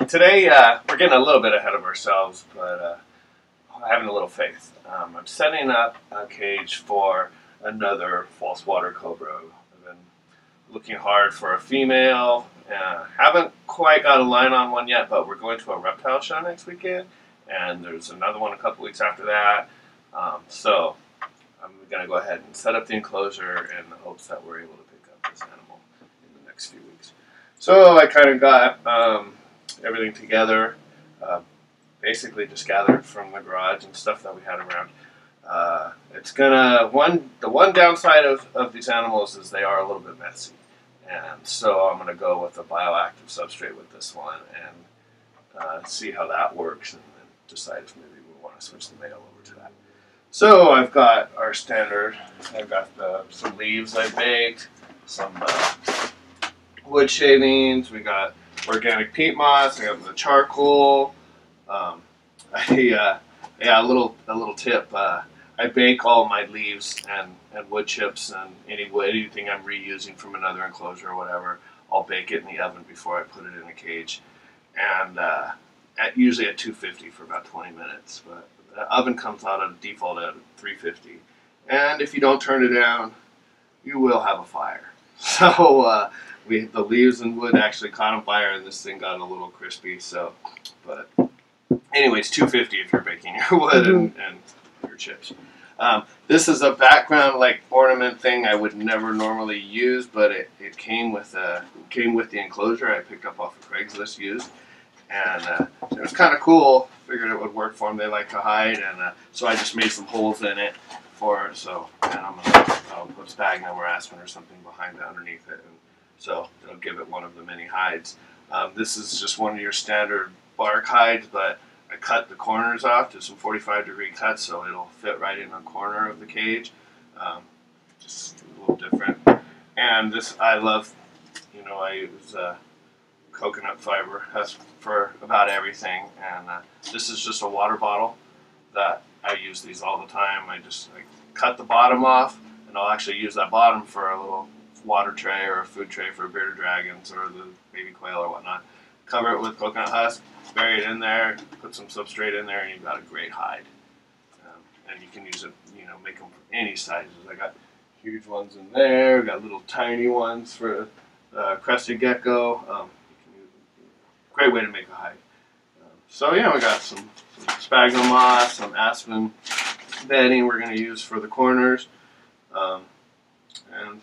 Today, we're getting a little bit ahead of ourselves, but having a little faith. I'm setting up a cage for another false water cobra. I've been looking hard for a female. Haven't quite got a line on one yet, but we're going to a reptile show next weekend, and there's another one a couple weeks after that. So I'm going to go ahead and set up the enclosure in the hopes that we're able to pick up this animal in the next few weeks. So I kind of got everything together, basically just gathered from the garage and stuff that we had around. The one downside of these animals is they are a little bit messy, and so I'm going to go with a BioActive substrate with this one and see how that works, and then decide if maybe we want to switch the male over to that. So I've got our standard. I've got some leaves I baked, some wood shavings. We got organic peat moss. I got the charcoal. A little tip. I bake all my leaves and wood chips and anything I'm reusing from another enclosure or whatever. I'll bake it in the oven before I put it in a cage, and usually at 250 for about 20 minutes. But the oven comes out at default at 350, and if you don't turn it down, you will have a fire. So the leaves and wood actually caught on fire, and this thing got a little crispy. So, but anyways, 250 if you're baking your wood and your chips. This is a background like ornament thing I would never normally use, but it came with the enclosure I picked up off of Craigslist used, and it was kind of cool. Figured it would work for them. They like to hide, and so I just made some holes in it for it. So, and I'll put sphagnum or aspen or something behind it underneath it, and so it'll give it one of the many hides. This is just one of your standard bark hides, but I cut the corners off to some 45-degree cuts so it'll fit right in the corner of the cage. Just a little different. And this I love. I use coconut fiber for about everything. And this is just a water bottle that I use these all the time. I cut the bottom off, and I'll actually use that bottom for a little water tray or a food tray for bearded dragons or the baby quail or whatnot. Cover it with coconut husk, bury it in there, put some substrate in there, and you've got a great hide. And you can use it, make them for any sizes. I got huge ones in there, got little tiny ones for crested gecko. Great way to make a hide. So yeah, we got some sphagnum moss, some aspen bedding we're going to use for the corners. And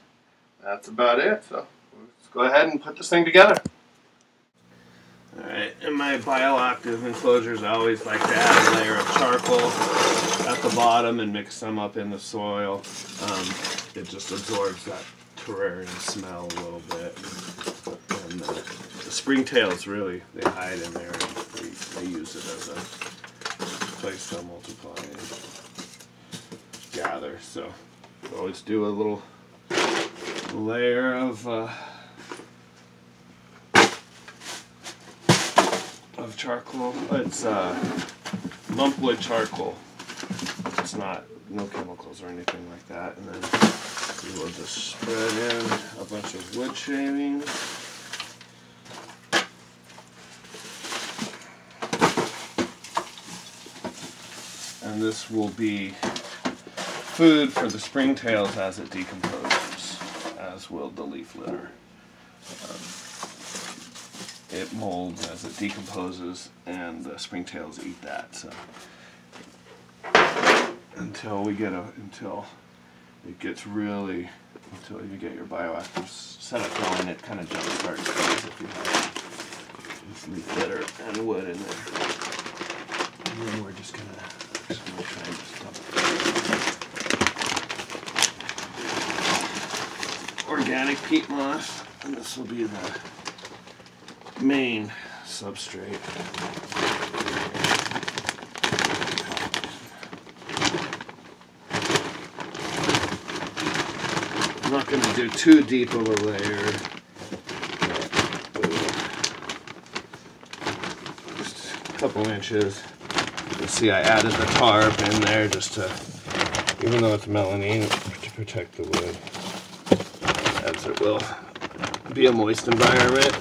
that's about it. So let's go ahead and put this thing together. Alright, in my BioActive enclosures, I always like to add a layer of charcoal at the bottom and mix some up in the soil. It just absorbs that terrarium smell a little bit. And the springtails really, they hide in there, and they use it as a place to multiply and gather. So I always do a little layer of charcoal. It's lumpwood charcoal. It's no chemicals or anything like that. And then we will just spread in a bunch of wood shavings. And this will be food for the springtails as it decomposes, as will the leaf litter. It molds as it decomposes, and the springtails eat that. So until you get your BioActive setup going, it kind of jump starts if you have this leaf litter and wood in there. And then we're just gonna try and just dump organic peat moss, and this will be the main substrate. I'm not going to do too deep of a layer. Just a couple inches. You'll see I added the tarp in there just to, even though it's melamine, to protect the wood, as it will be a moist environment.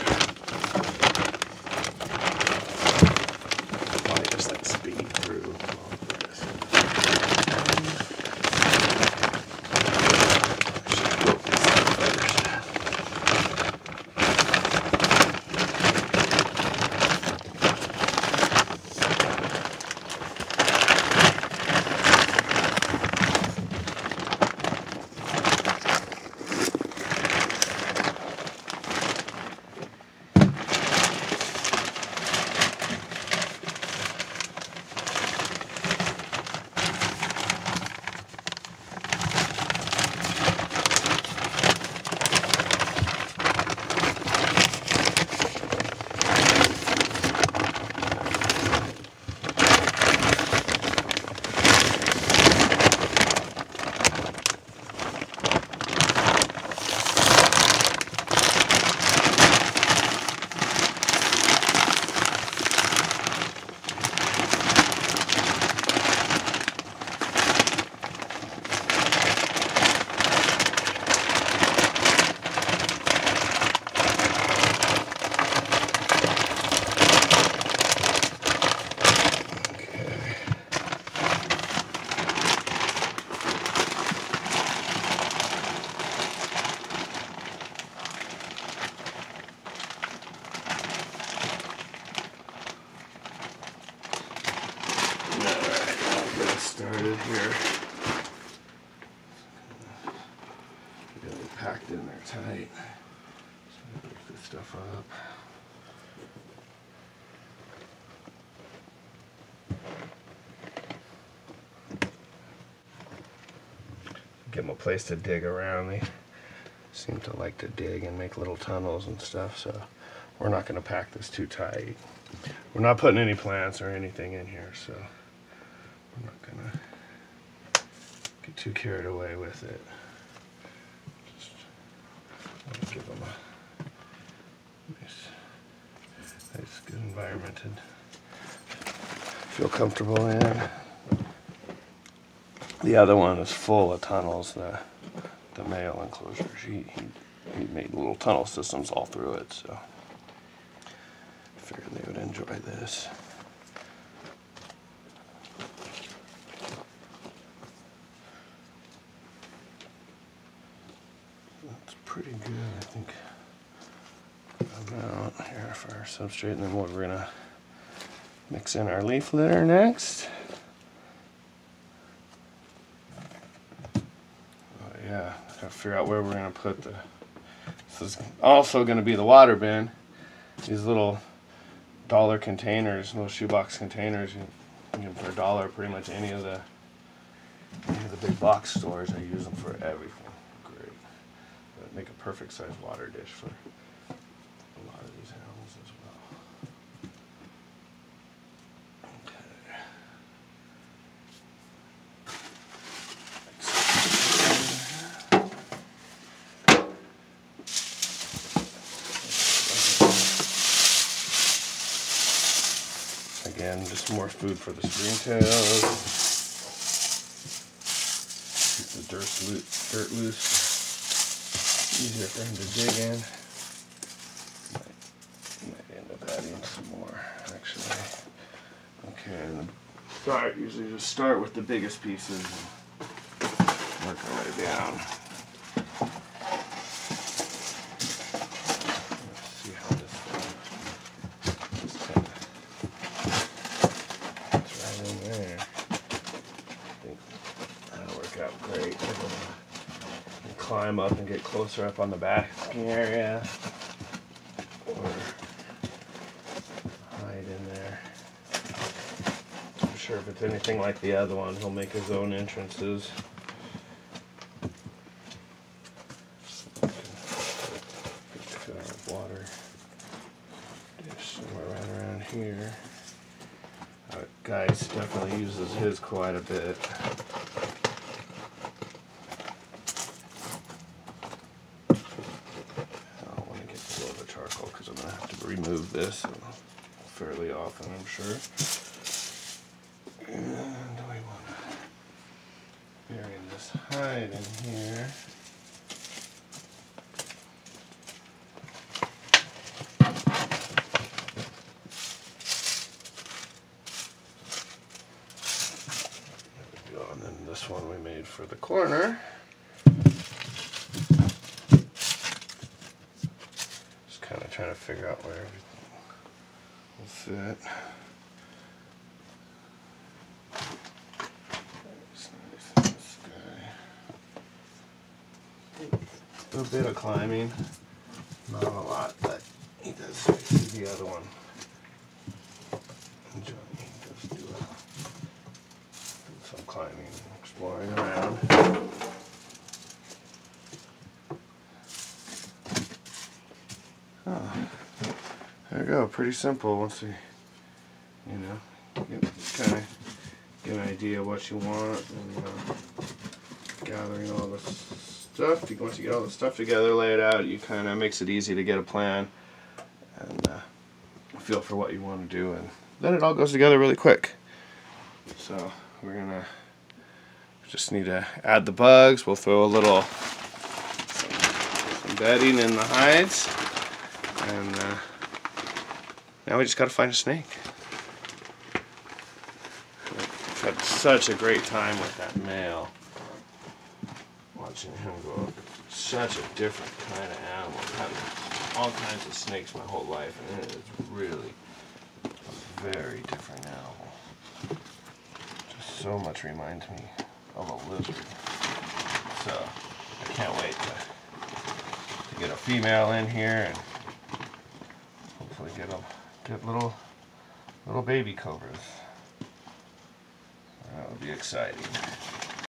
Pick this stuff up. Give them a place to dig around. They seem to like to dig and make little tunnels and stuff, so we're not going to pack this too tight. We're not putting any plants or anything in here, so we're not going to get too carried away with it. Just give them a nice good environment to feel comfortable in. The other one is full of tunnels, the male enclosure. He made little tunnel systems all through it, so I figured they would enjoy this. That's pretty good, I think. Amount here for our substrate, and then we're gonna mix in our leaf litter next. Yeah, gotta figure out where we're gonna put the. This is also gonna be the water bin. These little dollar containers, little shoebox containers, you can get them for $1 pretty much any of the big box stores. I use them for everything. Great. They make a perfect size water dish for a lot of these animals as well. Again, just more food for the springtails. Keep the dirt loose. Easier for him to dig in. Might end up adding some more, actually. Okay, usually just start with the biggest pieces and work our way down. Climb up and get closer up on the back area, or hide in there. I'm sure if it's anything like the other one, he'll make his own entrances. Put our water dish somewhere right around here. Guys definitely uses his quite a bit. Because I'm going to have to remove this fairly often, I'm sure. And we want to bury this hide in here. There we go, and then this one we made for the corner. Trying to figure out where everything will fit. That's nice. This guy. A bit of climbing, not a lot, but he does do the other one. And Johnny does do some climbing, exploring around. Oh, there we go. Pretty simple once you kind of get an idea of what you want, and gathering all the stuff. Once you get all the stuff together, lay it out, you kind of makes it easy to get a plan and feel for what you want to do, and then it all goes together really quick. So we're gonna just need to add the bugs. We'll throw a little some bedding in the hides. And now we just got to find a snake. I've had such a great time with that male. Watching him grow up. Such a different kind of animal. I've had all kinds of snakes my whole life, and it is really a very different animal. Just so much reminds me of a lizard. So I can't wait to get a female in here and hopefully get little baby cobras. That would be exciting.